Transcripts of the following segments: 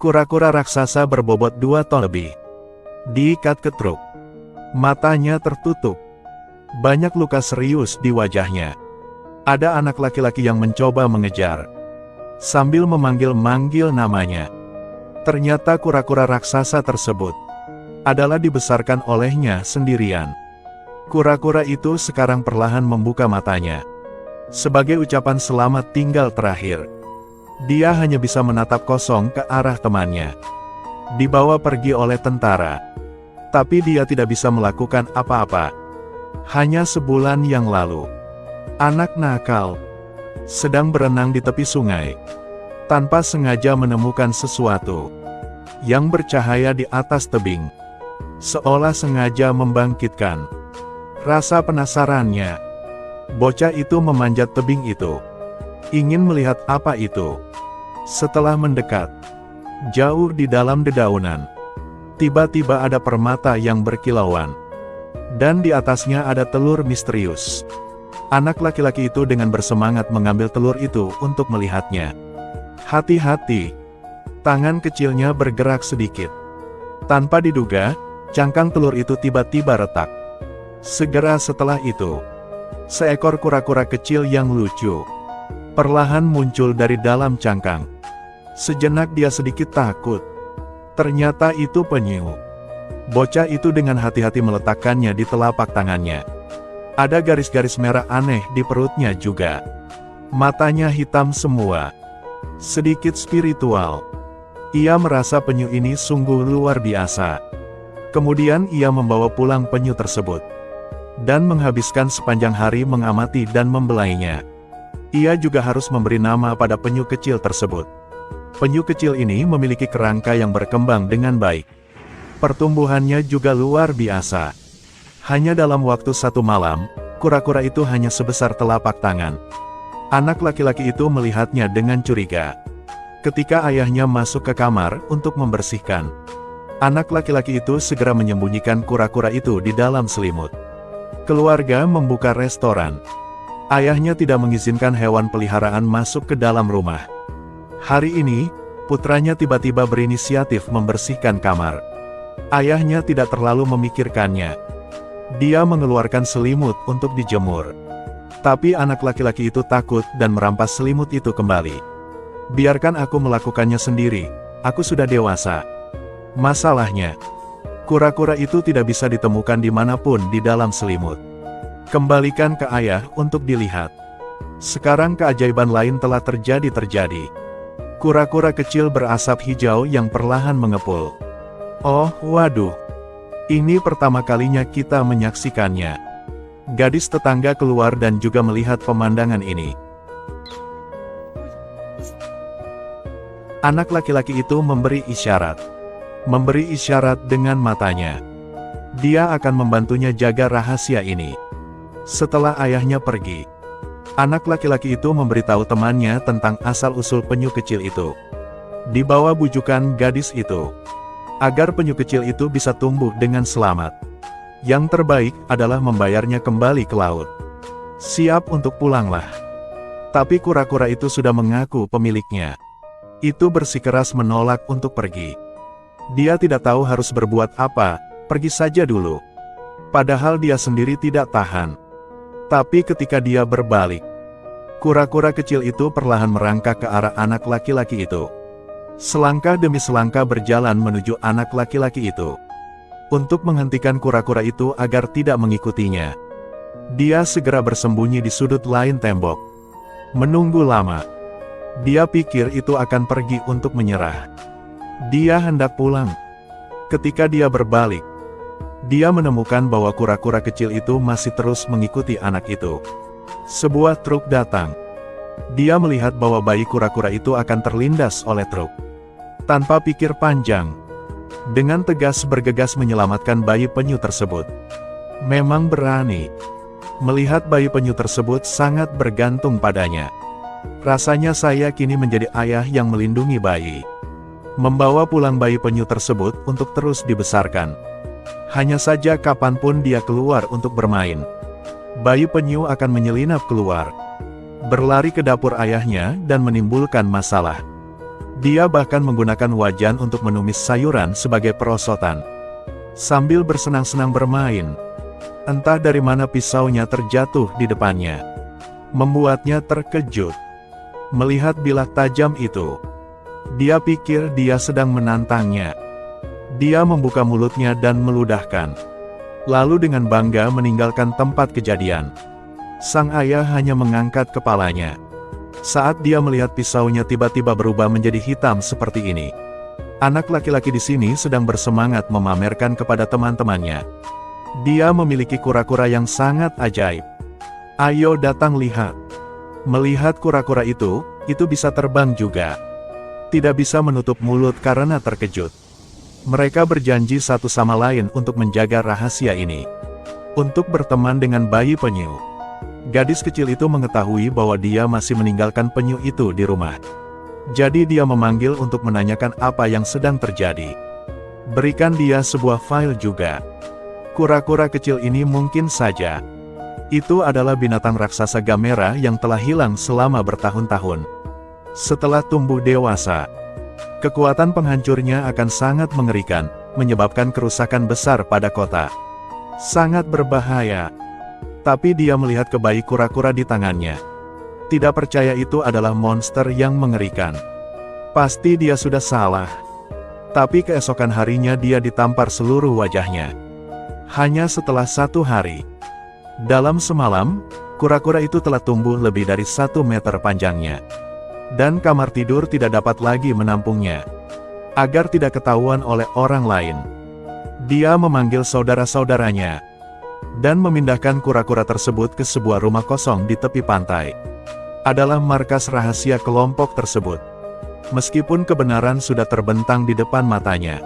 Kura-kura raksasa berbobot 2 ton lebih. Diikat ke truk. Matanya tertutup. Banyak luka serius di wajahnya. Ada anak laki-laki yang mencoba mengejar, sambil memanggil-manggil namanya. Ternyata kura-kura raksasa tersebut adalah dibesarkan olehnya sendirian. Kura-kura itu sekarang perlahan membuka matanya. Sebagai ucapan selamat tinggal terakhir, dia hanya bisa menatap kosong ke arah temannya. Dibawa pergi oleh tentara. Tapi dia tidak bisa melakukan apa-apa. Hanya sebulan yang lalu, anak nakal sedang berenang di tepi sungai. Tanpa sengaja menemukan sesuatu yang bercahaya di atas tebing. Seolah sengaja membangkitkan rasa penasarannya. Bocah itu memanjat tebing itu, ingin melihat apa itu. Setelah mendekat jauh di dalam dedaunan, tiba-tiba ada permata yang berkilauan. Dan di atasnya ada telur misterius. Anak laki-laki itu dengan bersemangat mengambil telur itu untuk melihatnya. Hati-hati. Tangan kecilnya bergerak sedikit. Tanpa diduga, cangkang telur itu tiba-tiba retak. Segera setelah itu, seekor kura-kura kecil yang lucu perlahan muncul dari dalam cangkang. Sejenak dia sedikit takut. Ternyata itu penyu. Bocah itu dengan hati-hati meletakkannya di telapak tangannya. Ada garis-garis merah aneh di perutnya juga. Matanya hitam semua. Sedikit spiritual. Ia merasa penyu ini sungguh luar biasa. Kemudian ia membawa pulang penyu tersebut dan menghabiskan sepanjang hari mengamati dan membelainya. Ia juga harus memberi nama pada penyu kecil tersebut. Penyu kecil ini memiliki kerangka yang berkembang dengan baik. Pertumbuhannya juga luar biasa. Hanya dalam waktu 1 malam, kura-kura itu hanya sebesar telapak tangan. Anak laki-laki itu melihatnya dengan curiga. Ketika ayahnya masuk ke kamar untuk membersihkan, anak laki-laki itu segera menyembunyikan kura-kura itu di dalam selimut. Keluarga membuka restoran. Ayahnya tidak mengizinkan hewan peliharaan masuk ke dalam rumah. Hari ini, putranya tiba-tiba berinisiatif membersihkan kamar. Ayahnya tidak terlalu memikirkannya. Dia mengeluarkan selimut untuk dijemur. Tapi anak laki-laki itu takut dan merampas selimut itu kembali. Biarkan aku melakukannya sendiri, aku sudah dewasa. Masalahnya, kura-kura itu tidak bisa ditemukan dimanapun di dalam selimut. Kembalikan ke ayah untuk dilihat. Sekarang keajaiban lain telah terjadi. Kura-kura kecil berasap hijau yang perlahan mengepul. Oh, waduh. Ini pertama kalinya kita menyaksikannya. Gadis tetangga keluar dan juga melihat pemandangan ini. Anak laki-laki itu memberi isyarat. Memberi isyarat dengan matanya. Dia akan membantunya jaga rahasia ini. Setelah ayahnya pergi, anak laki-laki itu memberitahu temannya tentang asal-usul penyu kecil itu. Di bawah bujukan gadis itu, agar penyu kecil itu bisa tumbuh dengan selamat. Yang terbaik adalah membayarnya kembali ke laut. Siap untuk pulanglah. Tapi kura-kura itu sudah mengaku pemiliknya. Itu bersikeras menolak untuk pergi. Dia tidak tahu harus berbuat apa, pergi saja dulu. Padahal dia sendiri tidak tahan. Tapi ketika dia berbalik, kura-kura kecil itu perlahan merangkak ke arah anak laki-laki itu. Selangkah demi selangkah berjalan menuju anak laki-laki itu. Untuk menghentikan kura-kura itu agar tidak mengikutinya, dia segera bersembunyi di sudut lain tembok. Menunggu lama. Dia pikir itu akan pergi untuk menyerah. Dia hendak pulang. Ketika dia berbalik, dia menemukan bahwa kura-kura kecil itu masih terus mengikuti anak itu. Sebuah truk datang. Dia melihat bahwa bayi kura-kura itu akan terlindas oleh truk. Tanpa pikir panjang, dengan tegas bergegas menyelamatkan bayi penyu tersebut. Memang berani. Melihat bayi penyu tersebut sangat bergantung padanya. Rasanya saya kini menjadi ayah yang melindungi bayi. Membawa pulang bayi penyu tersebut untuk terus dibesarkan. Hanya saja kapanpun dia keluar untuk bermain, bayi penyu akan menyelinap keluar, berlari ke dapur ayahnya dan menimbulkan masalah. Dia bahkan menggunakan wajan untuk menumis sayuran sebagai perosotan. Sambil bersenang-senang bermain, entah dari mana pisaunya terjatuh di depannya, membuatnya terkejut. Melihat bilah tajam itu, dia pikir dia sedang menantangnya. Dia membuka mulutnya dan meludahkan, lalu dengan bangga meninggalkan tempat kejadian. Sang ayah hanya mengangkat kepalanya saat dia melihat pisaunya tiba-tiba berubah menjadi hitam seperti ini. Anak laki-laki di sini sedang bersemangat memamerkan kepada teman-temannya. Dia memiliki kura-kura yang sangat ajaib. Ayo datang lihat. Melihat kura-kura itu bisa terbang juga. Tidak bisa menutup mulut karena terkejut. Mereka berjanji satu sama lain untuk menjaga rahasia ini. Untuk berteman dengan bayi penyu. Gadis kecil itu mengetahui bahwa dia masih meninggalkan penyu itu di rumah. Jadi dia memanggil untuk menanyakan apa yang sedang terjadi. Berikan dia sebuah file juga. Kura-kura kecil ini mungkin saja itu adalah binatang raksasa Gamera yang telah hilang selama bertahun-tahun. Setelah tumbuh dewasa, kekuatan penghancurnya akan sangat mengerikan, menyebabkan kerusakan besar pada kota. Sangat berbahaya. Tapi dia melihat ke bayi kura-kura di tangannya. Tidak percaya itu adalah monster yang mengerikan. Pasti dia sudah salah. Tapi keesokan harinya dia ditampar seluruh wajahnya. Hanya setelah 1 hari. Dalam semalam, kura-kura itu telah tumbuh lebih dari 1 meter panjangnya. Dan kamar tidur tidak dapat lagi menampungnya. Agar tidak ketahuan oleh orang lain, dia memanggil saudara-saudaranya dan memindahkan kura-kura tersebut ke sebuah rumah kosong di tepi pantai. Adalah markas rahasia kelompok tersebut. Meskipun kebenaran sudah terbentang di depan matanya,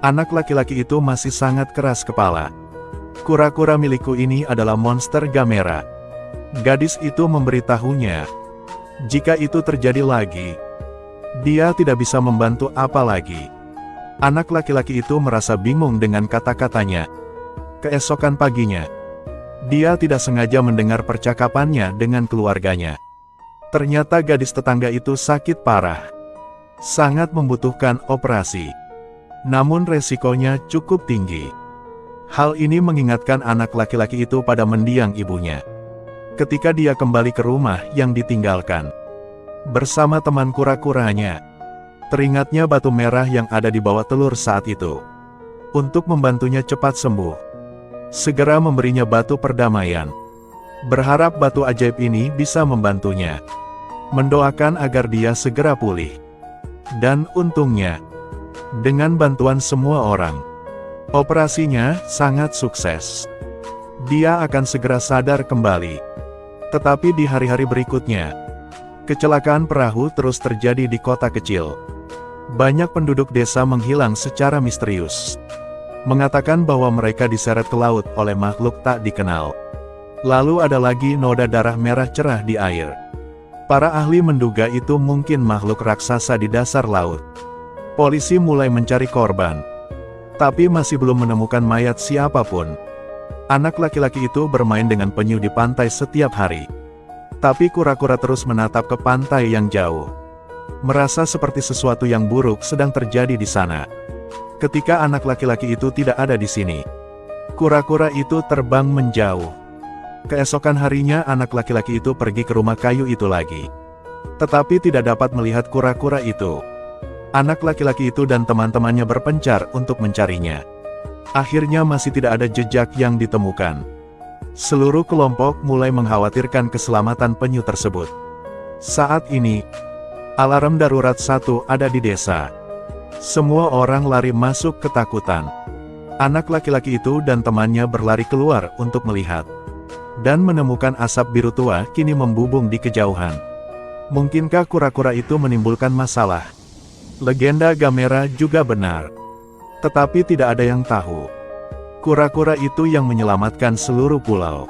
anak laki-laki itu masih sangat keras kepala. Kura-kura milikku ini adalah monster Gamera. Gadis itu memberitahunya, jika itu terjadi lagi, dia tidak bisa membantu apa lagi. Anak laki-laki itu merasa bingung dengan kata-katanya. Keesokan paginya, dia tidak sengaja mendengar percakapannya dengan keluarganya. Ternyata gadis tetangga itu sakit parah. Sangat membutuhkan operasi. Namun resikonya cukup tinggi. Hal ini mengingatkan anak laki-laki itu pada mendiang ibunya. Ketika dia kembali ke rumah yang ditinggalkan bersama teman kura-kuranya, teringatnya batu merah yang ada di bawah telur saat itu. Untuk membantunya cepat sembuh, segera memberinya batu perdamaian. Berharap batu ajaib ini bisa membantunya. Mendoakan agar dia segera pulih. Dan untungnya, dengan bantuan semua orang, operasinya sangat sukses. Dia akan segera sadar kembali. Tetapi di hari-hari berikutnya, kecelakaan perahu terus terjadi di kota kecil. Banyak penduduk desa menghilang secara misterius. Mengatakan bahwa mereka diseret ke laut oleh makhluk tak dikenal. Lalu ada lagi noda darah merah cerah di air. Para ahli menduga itu mungkin makhluk raksasa di dasar laut. Polisi mulai mencari korban, tapi masih belum menemukan mayat siapapun. Anak laki-laki itu bermain dengan penyu di pantai setiap hari. Tapi kura-kura terus menatap ke pantai yang jauh. Merasa seperti sesuatu yang buruk sedang terjadi di sana. Ketika anak laki-laki itu tidak ada di sini, kura-kura itu terbang menjauh. Keesokan harinya anak laki-laki itu pergi ke rumah kayu itu lagi. Tetapi tidak dapat melihat kura-kura itu. Anak laki-laki itu dan teman-temannya berpencar untuk mencarinya. Akhirnya masih tidak ada jejak yang ditemukan. Seluruh kelompok mulai mengkhawatirkan keselamatan penyu tersebut. Saat ini, alarm darurat 1 ada di desa. Semua orang lari masuk ketakutan. Anak laki-laki itu dan temannya berlari keluar untuk melihat. Dan menemukan asap biru tua kini membubung di kejauhan. Mungkinkah kura-kura itu menimbulkan masalah? Legenda Gamera juga benar. Tetapi tidak ada yang tahu. Kura-kura itu yang menyelamatkan seluruh pulau.